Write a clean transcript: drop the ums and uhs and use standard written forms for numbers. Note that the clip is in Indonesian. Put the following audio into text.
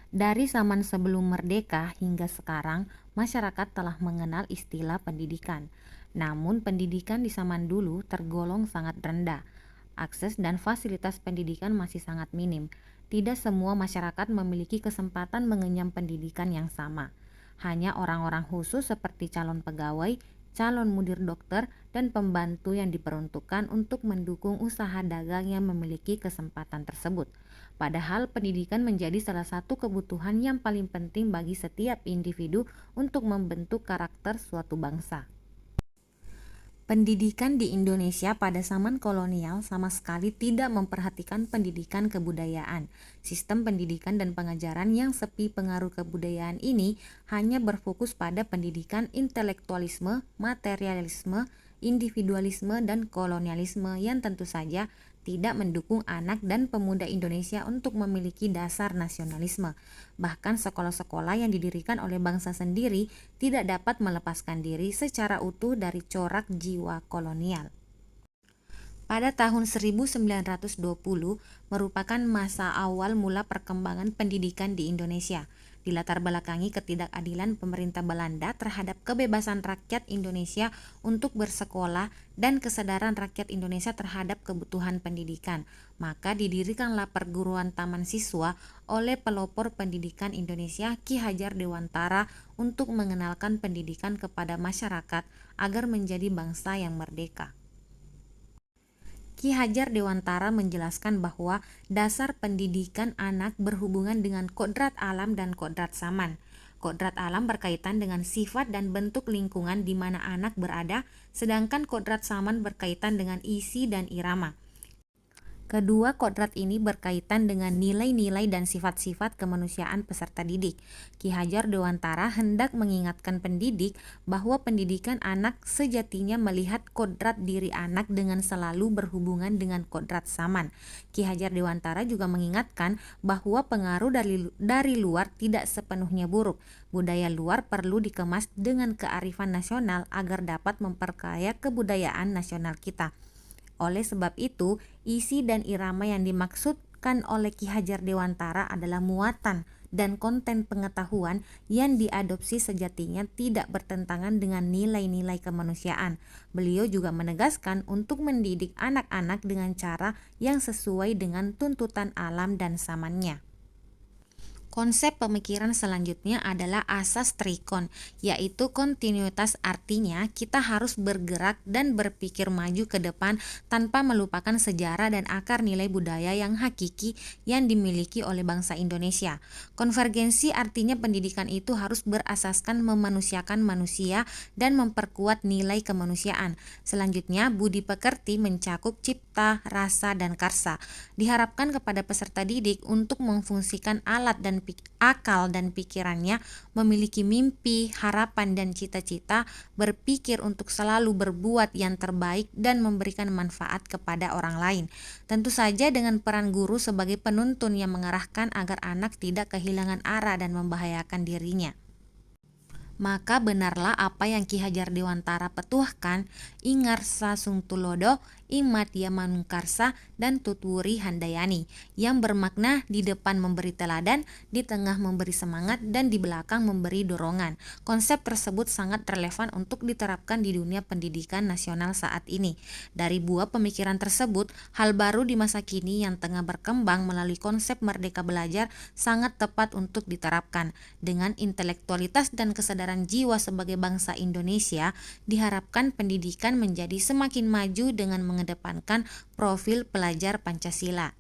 Dari zaman sebelum merdeka hingga sekarang, masyarakat telah mengenal istilah pendidikan. Namun, pendidikan di zaman dulu tergolong sangat rendah. Akses dan fasilitas pendidikan masih sangat minim. Tidak semua masyarakat memiliki kesempatan mengenyam pendidikan yang sama. Hanya orang-orang khusus seperti calon pegawai, calon mudir dokter, dan pembantu yang diperuntukkan untuk mendukung usaha dagang yang memiliki kesempatan tersebut. Padahal pendidikan menjadi salah satu kebutuhan yang paling penting bagi setiap individu untuk membentuk karakter suatu bangsa. Pendidikan di Indonesia pada zaman kolonial sama sekali tidak memperhatikan pendidikan kebudayaan. Sistem pendidikan dan pengajaran yang sepi pengaruh kebudayaan ini hanya berfokus pada pendidikan intelektualisme, materialisme, individualisme, dan kolonialisme yang tentu saja tidak mendukung anak dan pemuda Indonesia untuk memiliki dasar nasionalisme. Bahkan sekolah-sekolah yang didirikan oleh bangsa sendiri tidak dapat melepaskan diri secara utuh dari corak jiwa kolonial. Pada tahun 1920 merupakan masa awal mula perkembangan pendidikan di Indonesia. Dilatar belakangi ketidakadilan pemerintah Belanda terhadap kebebasan rakyat Indonesia untuk bersekolah dan kesadaran rakyat Indonesia terhadap kebutuhan pendidikan. Maka didirikanlah perguruan taman siswa oleh pelopor pendidikan Indonesia Ki Hajar Dewantara untuk mengenalkan pendidikan kepada masyarakat agar menjadi bangsa yang merdeka. Ki Hajar Dewantara menjelaskan bahwa dasar pendidikan anak berhubungan dengan kodrat alam dan kodrat zaman. Kodrat alam berkaitan dengan sifat dan bentuk lingkungan di mana anak berada, sedangkan kodrat zaman berkaitan dengan isi dan irama. Kedua kodrat ini berkaitan dengan nilai-nilai dan sifat-sifat kemanusiaan peserta didik. Ki Hajar Dewantara hendak mengingatkan pendidik bahwa pendidikan anak sejatinya melihat kodrat diri anak dengan selalu berhubungan dengan kodrat zaman. Ki Hajar Dewantara juga mengingatkan bahwa pengaruh dari luar tidak sepenuhnya buruk. Budaya luar perlu dikemas dengan kearifan nasional agar dapat memperkaya kebudayaan nasional kita. Oleh sebab itu, isi dan irama yang dimaksudkan oleh Ki Hajar Dewantara adalah muatan dan konten pengetahuan yang diadopsi sejatinya tidak bertentangan dengan nilai-nilai kemanusiaan. Beliau juga menegaskan untuk mendidik anak-anak dengan cara yang sesuai dengan tuntutan alam dan zamannya. Konsep pemikiran selanjutnya adalah asas trikon, yaitu kontinuitas, artinya kita harus bergerak dan berpikir maju ke depan tanpa melupakan sejarah dan akar nilai budaya yang hakiki yang dimiliki oleh bangsa Indonesia. Konvergensi artinya pendidikan itu harus berasaskan memanusiakan manusia dan memperkuat nilai kemanusiaan. Selanjutnya, budi pekerti mencakup cipta, rasa, dan karsa. Diharapkan kepada peserta didik untuk memfungsikan alat dan akal dan pikirannya, memiliki mimpi, harapan, dan cita-cita, berpikir untuk selalu berbuat yang terbaik dan memberikan manfaat kepada orang lain. Tentu saja dengan peran guru sebagai penuntun yang mengarahkan agar anak tidak kehilangan arah dan membahayakan dirinya. Maka benarlah apa yang Ki Hajar Dewantara petuahkan, Ingarsa Sungtulodo, Imatia Manungkarsa, dan Tutwuri Handayani, yang bermakna di depan memberi teladan, di tengah memberi semangat, dan di belakang memberi dorongan. Konsep tersebut sangat relevan untuk diterapkan di dunia pendidikan nasional saat ini. Dari buah pemikiran tersebut, hal baru di masa kini yang tengah berkembang melalui konsep Merdeka Belajar sangat tepat untuk diterapkan. Dengan intelektualitas dan kesadaran jiwa sebagai bangsa Indonesia, diharapkan pendidikan menjadi semakin maju dengan mengedepankan profil pelajar Pancasila.